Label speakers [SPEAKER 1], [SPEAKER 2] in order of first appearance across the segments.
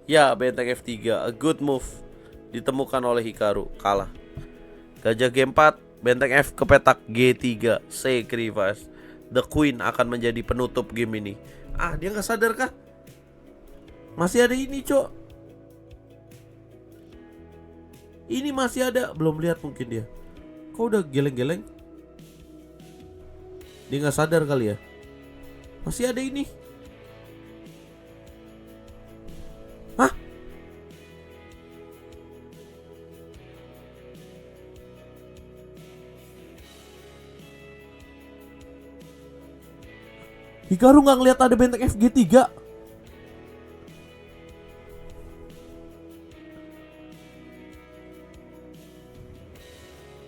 [SPEAKER 1] Ya, benteng F3, a good move. Ditemukan oleh Hikaru, kalah. Gajah G4, benteng F ke petak G3, sacrifice. The Queen akan menjadi penutup game ini. Ah, dia nggak sadar kah? Masih ada ini, cok. Ini masih ada, belum lihat mungkin dia. Kok udah geleng-geleng? Dia nggak sadar kali ya. Masih ada ini. Hah? Hikaru nggak ngeliat ada benteng FG3.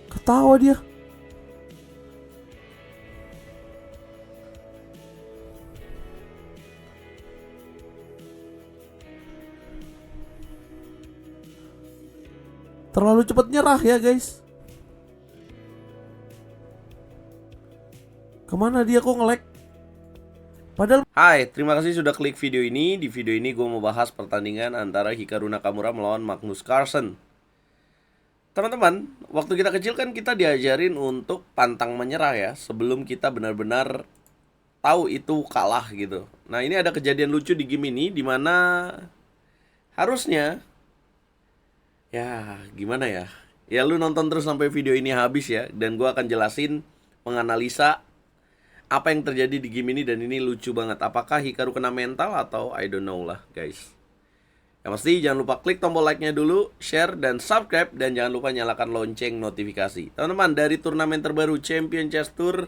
[SPEAKER 1] Ketawa dia. Terlalu cepat nyerah ya guys. Kemana dia kok nge-lag? Padahal Hai, terima kasih sudah klik video ini. Di video ini gue mau bahas pertandingan antara Hikaru Nakamura melawan Magnus Carlsen. Teman-teman, waktu kita kecil kan kita diajarin untuk pantang menyerah ya, sebelum kita benar-benar tahu itu kalah gitu. Nah, ini ada kejadian lucu di game ini, dimana harusnya ya gimana ya, ya lu nonton terus sampai video ini habis ya, dan gue akan jelasin, menganalisa apa yang terjadi di game ini. Dan ini lucu banget. Apakah Hikaru kena mental atau I don't know lah guys. Yang pasti jangan lupa klik tombol like-nya dulu, share dan subscribe, dan jangan lupa nyalakan lonceng notifikasi. Teman-teman, dari turnamen terbaru Champion Chess Tour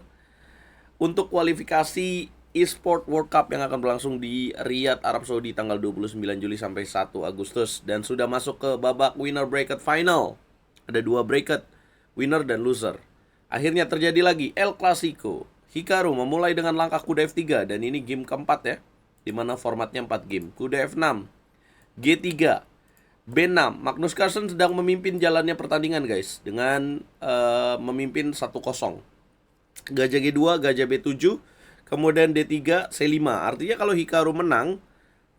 [SPEAKER 1] untuk kualifikasi eSport World Cup yang akan berlangsung di Riyadh, Arab Saudi tanggal 29 Juli sampai 1 Agustus, dan sudah masuk ke babak winner bracket final. Ada 2 bracket, winner dan loser. Akhirnya terjadi lagi El Clasico. Hikaru memulai dengan langkah kuda F3, dan ini game keempat ya, dimana formatnya 4 game. Kuda F6, G3, B6. Magnus Carlsen sedang memimpin jalannya pertandingan guys, dengan memimpin 1-0. Gajah G2, gajah B7, kemudian D3, C5. Artinya kalau Hikaru menang,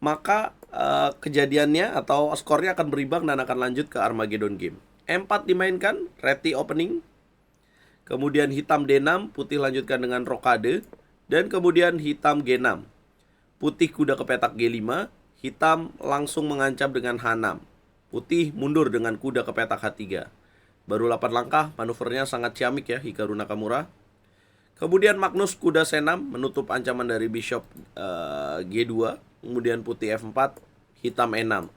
[SPEAKER 1] maka kejadiannya atau skornya akan berimbang dan akan lanjut ke Armageddon game. E4 dimainkan, reti opening. Kemudian hitam D6, putih lanjutkan dengan rokade. Dan kemudian hitam G6. Putih kuda ke petak G5, hitam langsung mengancam dengan H6. Putih mundur dengan kuda ke petak H3. Baru 8 langkah, manuvernya sangat ciamik ya Hikaru Nakamura. Kemudian Magnus kuda C6 menutup ancaman dari bishop G2. Kemudian putih F4, hitam E6.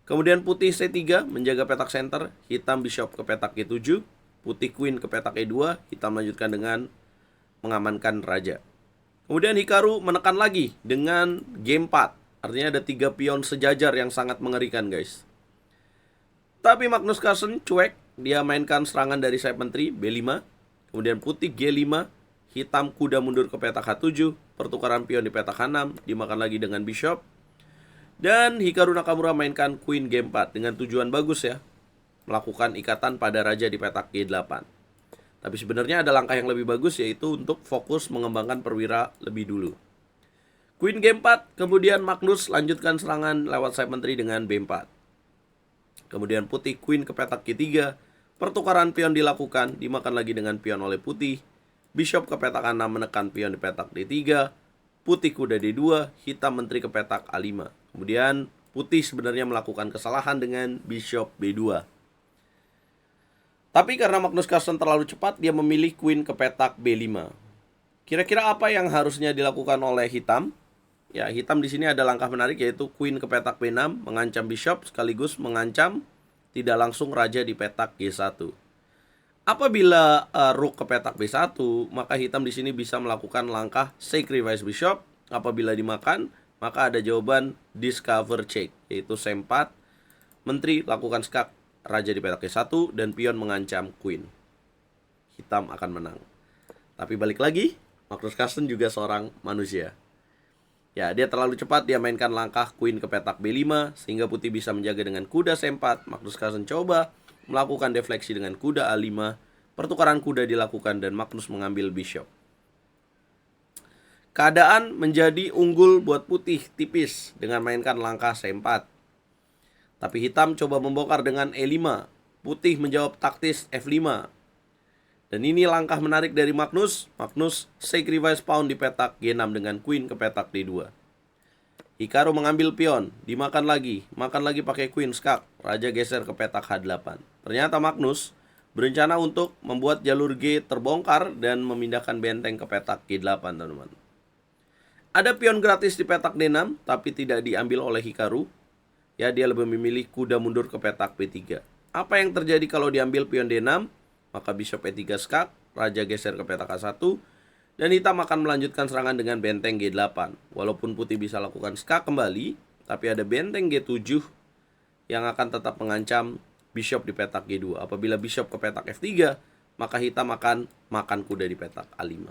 [SPEAKER 1] Kemudian putih C3 menjaga petak center, hitam bishop ke petak G7. Putih queen ke petak E2, hitam lanjutkan dengan mengamankan raja. Kemudian Hikaru menekan lagi dengan G4. Artinya ada 3 pion sejajar yang sangat mengerikan guys. Tapi Magnus Carlsen cuek, dia mainkan serangan dari sayap menteri B5. Kemudian putih G5, hitam kuda mundur ke petak H7, pertukaran pion di petak H6, dimakan lagi dengan bishop. Dan Hikaru Nakamura mainkan queen G4 dengan tujuan bagus ya, melakukan ikatan pada raja di petak G8. Tapi sebenarnya ada langkah yang lebih bagus, yaitu untuk fokus mengembangkan perwira lebih dulu. Queen G4, kemudian Magnus lanjutkan serangan lewat sayap menteri dengan B4. Kemudian putih queen ke petak G3, pertukaran pion dilakukan, dimakan lagi dengan pion oleh putih. Bishop ke petak A6 menekan pion di petak D3. Putih kuda D2, hitam menteri ke petak A5. Kemudian putih sebenarnya melakukan kesalahan dengan bishop B2. Tapi karena Magnus Carlsen terlalu cepat, dia memilih queen ke petak B5. Kira-kira apa yang harusnya dilakukan oleh hitam? Ya, hitam di sini ada langkah menarik, yaitu queen ke petak B6, mengancam bishop sekaligus mengancam tidak langsung raja di petak G1. Apabila rook ke petak B1, maka hitam di sini bisa melakukan langkah sacrifice bishop. Apabila dimakan, maka ada jawaban discover check, yaitu C4, menteri lakukan skak raja di petak G1 dan pion mengancam queen. Hitam akan menang. Tapi balik lagi, Magnus Carlsen juga seorang manusia. Ya, dia terlalu cepat, dia mainkan langkah queen ke petak B5 sehingga putih bisa menjaga dengan kuda C4. Magnus Carlsen coba melakukan defleksi dengan kuda A5. Pertukaran kuda dilakukan dan Magnus mengambil bishop. keadaan menjadi unggul buat putih tipis dengan mainkan langkah C4. Tapi hitam coba membongkar dengan E5. Putih menjawab taktis F5. Dan ini langkah menarik dari Magnus. Magnus sacrifice pawn di petak G6 dengan queen ke petak D2. Hikaru mengambil pion, dimakan lagi pakai queen skak. Raja geser ke petak H8. Ternyata Magnus berencana untuk membuat jalur G terbongkar dan memindahkan benteng ke petak G8, teman-teman. Ada pion gratis di petak D6, tapi tidak diambil oleh Hikaru. Ya, dia lebih memilih kuda mundur ke petak B3. Apa yang terjadi kalau diambil pion D6? Maka bishop E3 skak, raja geser ke petak A1, dan hitam akan melanjutkan serangan dengan benteng G8. Walaupun putih bisa lakukan skak kembali, tapi ada benteng G7 yang akan tetap mengancam bishop di petak G2. Apabila bishop ke petak F3, maka hitam akan makan kuda di petak A5.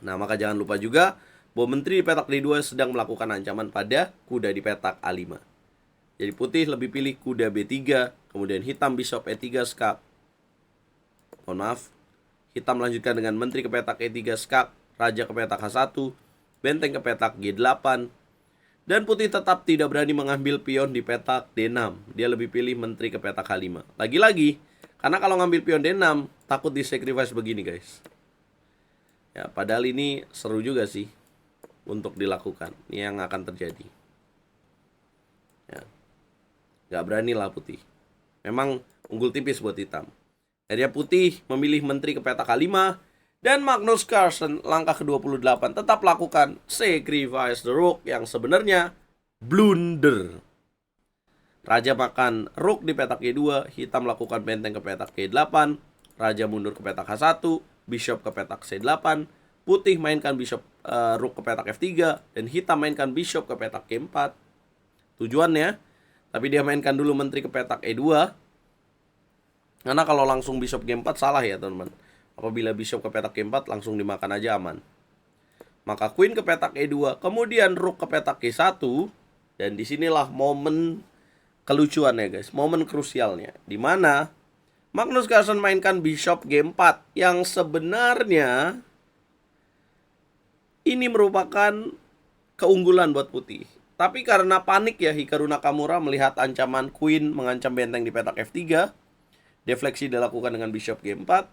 [SPEAKER 1] Nah, maka jangan lupa juga bahwa menteri di petak D2 sedang melakukan ancaman pada kuda di petak A5. Jadi putih lebih pilih kuda B3, kemudian hitam bishop E3 skak. Mohon maaf, hitam melanjutkan dengan menteri ke petak E3 skak, raja ke petak H1, benteng ke petak G8, dan putih tetap tidak berani mengambil pion di petak D6. Dia lebih pilih menteri ke petak H5. Lagi-lagi, karena kalau ngambil pion D6, takut di-sacrifice begini, guys. Ya, padahal ini seru juga sih untuk dilakukan. Ini yang akan terjadi. Ya, gak berani lah putih. Memang unggul tipis buat hitam. Akhirnya putih memilih menteri ke petak H5. Dan Magnus Carlsen langkah ke-28 tetap lakukan sacrifice the rook yang sebenarnya blunder. Raja makan rook di petak G2, hitam lakukan benteng ke petak G8, raja mundur ke petak H1, bishop ke petak C8, putih mainkan bishop rook ke petak F3, dan hitam mainkan bishop ke petak G4. Tujuannya, tapi dia mainkan dulu menteri ke petak E2. Karena kalau langsung bishop G4 salah ya, teman-teman. Apabila bishop ke petak G4 langsung dimakan aja aman. Maka queen ke petak E2, kemudian rook ke petak G1, dan disinilah momen kelucuannya, guys. Momen krusialnya, di mana Magnus Carlsen mainkan bishop G4 yang sebenarnya ini merupakan keunggulan buat putih. Tapi karena panik ya, Hikaru Nakamura melihat ancaman queen mengancam benteng di petak F3, defleksi dilakukan dengan bishop G4,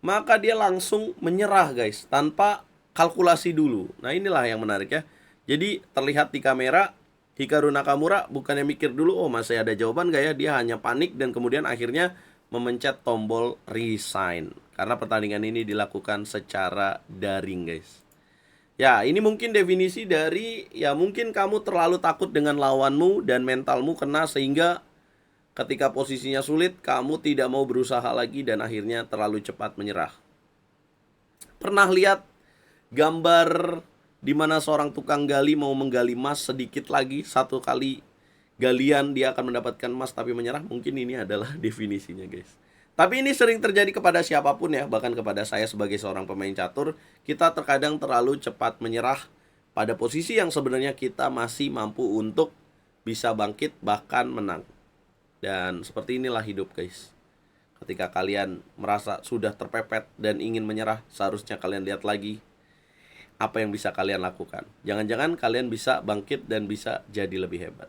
[SPEAKER 1] maka dia langsung menyerah, guys, tanpa kalkulasi dulu. Nah, inilah yang menarik ya. Jadi terlihat di kamera Hikaru Nakamura bukannya mikir dulu, oh masih ada jawaban gak ya, dia hanya panik dan kemudian akhirnya memencet tombol resign. Karena pertandingan ini dilakukan secara daring, guys. Ya, ini mungkin definisi dari, ya mungkin kamu terlalu takut dengan lawanmu dan mentalmu kena sehingga ketika posisinya sulit, kamu tidak mau berusaha lagi dan akhirnya terlalu cepat menyerah. Pernah lihat gambar di mana seorang tukang gali mau menggali emas sedikit lagi, satu kali galian dia akan mendapatkan emas tapi menyerah? Mungkin ini adalah definisinya, guys. Tapi ini sering terjadi kepada siapapun ya, bahkan kepada saya sebagai seorang pemain catur. Kita terkadang terlalu cepat menyerah pada posisi yang sebenarnya kita masih mampu untuk bisa bangkit bahkan menang. Dan seperti inilah hidup, guys. Ketika kalian merasa sudah terpepet dan ingin menyerah, seharusnya kalian lihat lagi apa yang bisa kalian lakukan. Jangan-jangan kalian bisa bangkit dan bisa jadi lebih hebat.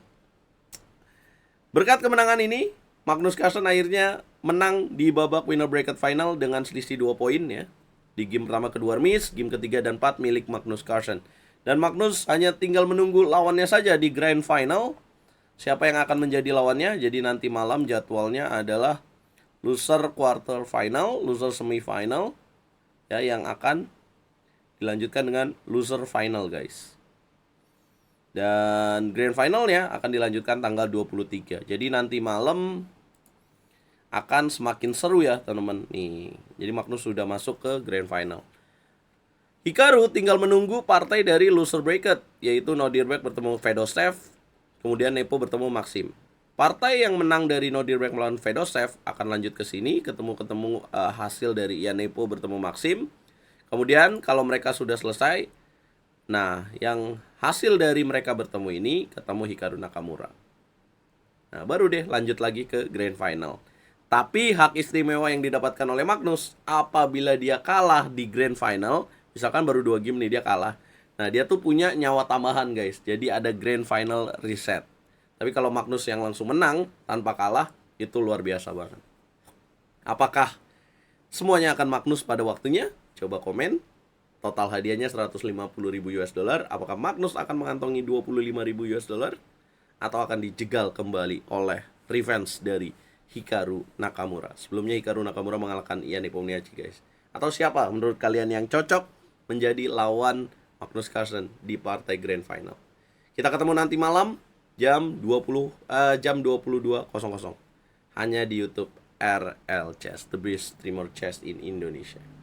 [SPEAKER 1] Berkat kemenangan ini, Magnus Carlsen akhirnya menang di babak winner bracket final dengan selisih 2 poin ya. Di game pertama kedua miss, game ketiga dan 4 milik Magnus Carlsen. Dan Magnus hanya tinggal menunggu lawannya saja di grand final. Siapa yang akan menjadi lawannya? Jadi nanti malam jadwalnya adalah loser quarter final, loser semifinal ya, yang akan dilanjutkan dengan loser final, guys. Dan grand finalnya akan dilanjutkan tanggal 23. Jadi nanti malam akan semakin seru ya, teman-teman. Nih, jadi Magnus sudah masuk ke grand final. Hikaru tinggal menunggu partai dari loser bracket, yaitu Nodirbek bertemu Fedosev, kemudian Nepo bertemu Maxim. Partai yang menang dari Nodirbek melawan Fedosev akan lanjut ke sini, ketemu hasil dari Ian Nepo bertemu Maxim. Kemudian kalau mereka sudah selesai, nah yang hasil dari mereka bertemu ini ketemu Hikaru Nakamura. Nah baru deh lanjut lagi ke grand final. Tapi hak istimewa yang didapatkan oleh Magnus apabila dia kalah di grand final, Misalkan baru 2 game nih dia kalah. Nah, dia tuh punya nyawa tambahan, guys. Jadi ada grand final reset. Tapi kalau Magnus yang langsung menang tanpa kalah, itu luar biasa banget. Apakah semuanya akan Magnus pada waktunya? Coba komen. Total hadiahnya 150.000 US dollar. Apakah Magnus akan mengantongi 25.000 US dollar? Atau akan dijegal kembali oleh revenge dari Hikaru Nakamura? Sebelumnya Hikaru Nakamura mengalahkan Ian Nepomniachtchi, guys. Atau siapa menurut kalian yang cocok menjadi lawan Magnus Carlsen di partai Grand Final? Kita ketemu nanti malam jam 22.00 hanya di YouTube RL Chess, the best streamer chess in Indonesia.